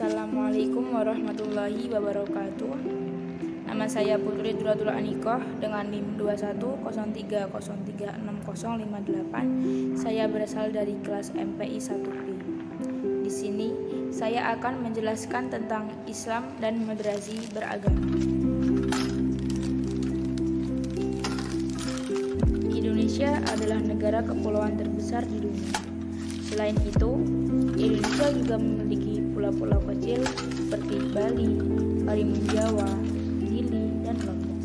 Assalamualaikum warahmatullahi wabarakatuh. Nama saya Putri Duratul Anikoh dengan NIM 2103036058. Saya berasal dari kelas MPI 1B. Di sini saya akan menjelaskan tentang Islam dan moderasi beragama. Indonesia adalah negara kepulauan terbesar di dunia. Selain itu, Indonesia juga memiliki pulau-pulau kecil seperti Bali, Karimun Jawa, Gili, dan Lombok.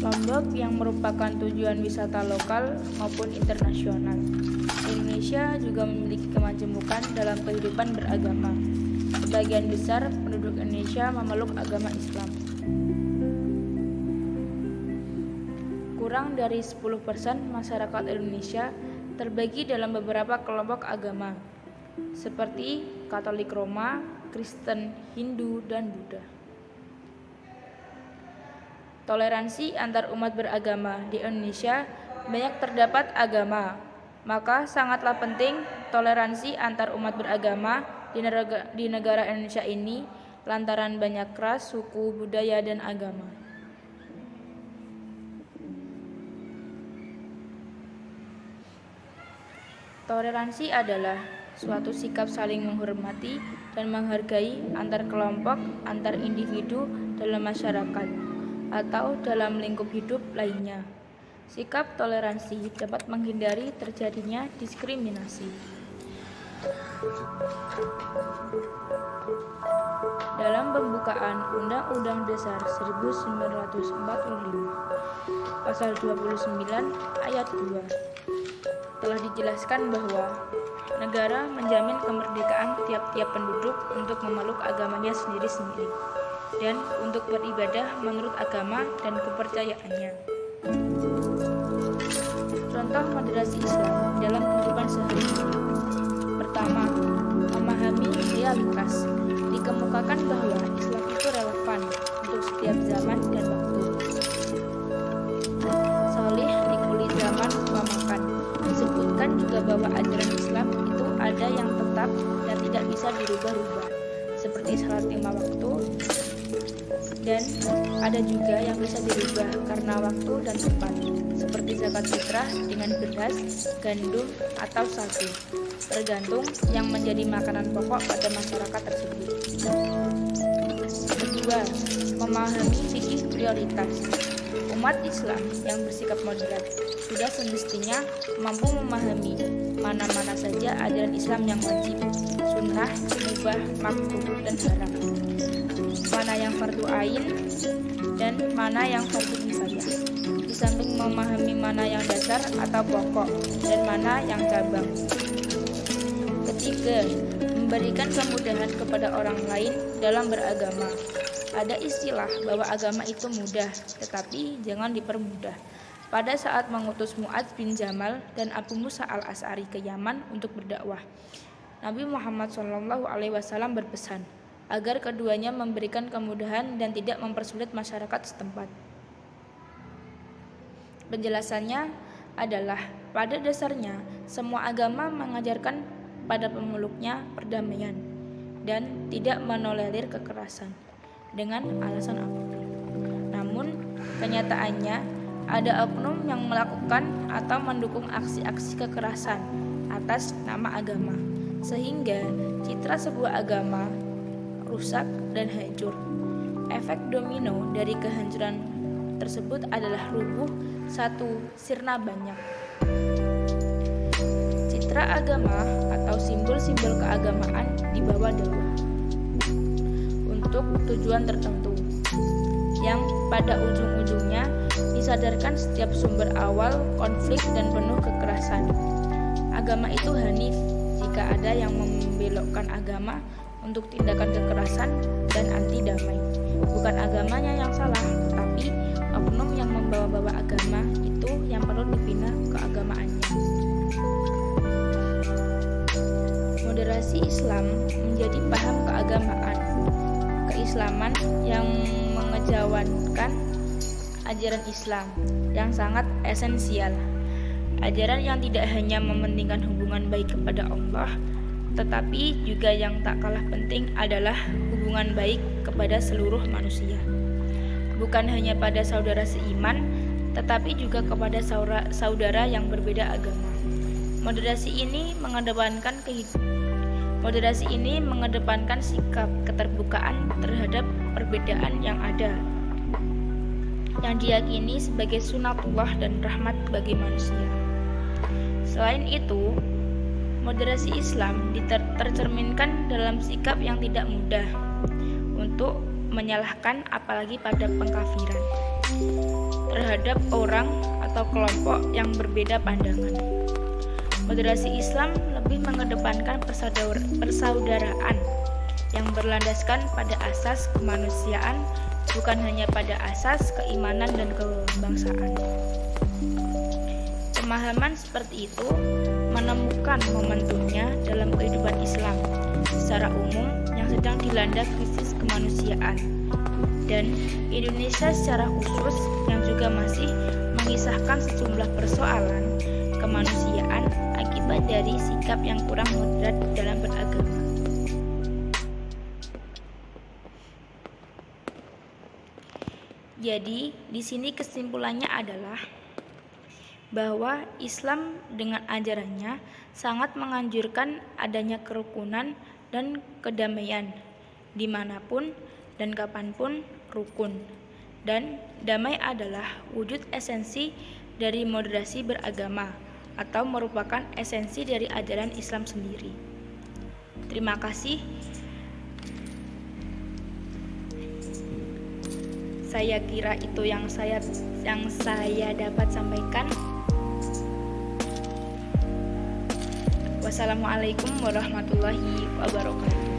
Lombok yang merupakan tujuan wisata lokal maupun internasional. Indonesia juga memiliki kemajemukan dalam kehidupan beragama. Sebagian besar penduduk Indonesia memeluk agama Islam. Kurang dari 10% masyarakat Indonesia terbagi dalam beberapa kelompok agama, seperti Katolik Roma, Kristen, Hindu, dan Buddha. Toleransi antar umat beragama di Indonesia banyak terdapat agama, maka sangatlah penting toleransi antar umat beragama di negara Indonesia ini lantaran banyak ras, suku, budaya, dan agama. Toleransi adalah suatu sikap saling menghormati dan menghargai antar kelompok, antar individu dalam masyarakat, atau dalam lingkup hidup lainnya. Sikap toleransi dapat menghindari terjadinya diskriminasi. Dalam pembukaan Undang-Undang Dasar 1945, Pasal 29 Ayat 2, telah dijelaskan bahwa negara menjamin kemerdekaan tiap-tiap penduduk untuk memeluk agamanya sendiri-sendiri dan untuk beribadah menurut agama dan kepercayaannya. Contoh moderasi Islam dalam kehidupan sehari-hari. Pertama, memahami realitas. Dikemukakan bahwa Islam itu relevan untuk setiap zaman dan waktu. Salih likuli zaman memakan. Disebutkan juga bahwa ajaran Islam itu ada yang tetap dan tidak bisa dirubah-rubah, seperti salat 5 waktu, dan ada juga yang bisa dirubah karena waktu dan tempat, seperti zakat fitrah dengan beras, gandum, atau sagu, tergantung yang menjadi makanan pokok pada masyarakat tersebut. Kedua, memahami fikih prioritas. Umat Islam yang bersikap moderat sudah semestinya mampu memahami mana-mana saja ajaran Islam yang wajib, sunnah, mubah, makruh, dan haram, mana yang fardu ain dan mana yang fardu kifayah, di samping memahami mana yang dasar atau pokok dan mana yang cabang. Ketiga, memberikan kemudahan kepada orang lain dalam beragama. Ada istilah bahwa agama itu mudah, tetapi jangan dipermudah. Pada saat mengutus Mu'adz bin Jamal dan Abu Musa al-Asy'ari ke Yaman untuk berdakwah, Nabi Muhammad SAW berpesan agar keduanya memberikan kemudahan dan tidak mempersulit masyarakat setempat. Penjelasannya adalah pada dasarnya semua agama mengajarkan pada pemeluknya perdamaian dan tidak menolerir kekerasan dengan alasan apapun. Namun kenyataannya ada oknum yang melakukan atau mendukung aksi-aksi kekerasan atas nama agama, sehingga citra sebuah agama rusak dan hancur. Efek domino dari kehancuran tersebut adalah rubuh satu, sirna banyak. Citra agama atau simbol-simbol keagamaan dibawa dakwah untuk tujuan tertentu yang pada ujung-ujungnya disadarkan setiap sumber awal konflik dan penuh kekerasan. Agama itu hanif jika ada yang membelokkan agama untuk tindakan kekerasan dan anti damai. Bukan agamanya yang salah, tetapi oknum yang membawa-bawa agama itu yang perlu dibina keagamaannya. Moderasi Islam menjadi paham keagamaan, keislaman yang mengejawankan ajaran Islam yang sangat esensial. Ajaran yang tidak hanya mementingkan hubungan baik kepada Allah, tetapi juga yang tak kalah penting adalah hubungan baik kepada seluruh manusia. Bukan hanya pada saudara seiman, tetapi juga kepada saudara yang berbeda agama. Moderasi ini mengedepankan sikap keterbukaan terhadap perbedaan yang ada, yang diyakini sebagai sunatullah dan rahmat bagi manusia. Selain itu, moderasi Islam tercerminkan dalam sikap yang tidak mudah untuk menyalahkan, apalagi pada pengkafiran, terhadap orang atau kelompok yang berbeda pandangan. Moderasi Islam lebih mengedepankan persaudaraan yang berlandaskan pada asas kemanusiaan, bukan hanya pada asas keimanan dan kebangsaan. Pemahaman seperti itu menemukan momentumnya dalam kehidupan Islam secara umum yang sedang dilanda krisis kemanusiaan, dan Indonesia secara khusus yang juga masih mengisahkan sejumlah persoalan kemanusiaan akibat dari sikap yang kurang moderat dalam beragama. Jadi, di sini kesimpulannya adalah bahwa Islam dengan ajarannya sangat menganjurkan adanya kerukunan dan kedamaian dimanapun dan kapanpun rukun, dan damai adalah wujud esensi dari moderasi beragama atau merupakan esensi dari ajaran Islam sendiri. Terima kasih. Saya kira itu yang saya dapat sampaikan. Wassalamualaikum warahmatullahi wabarakatuh.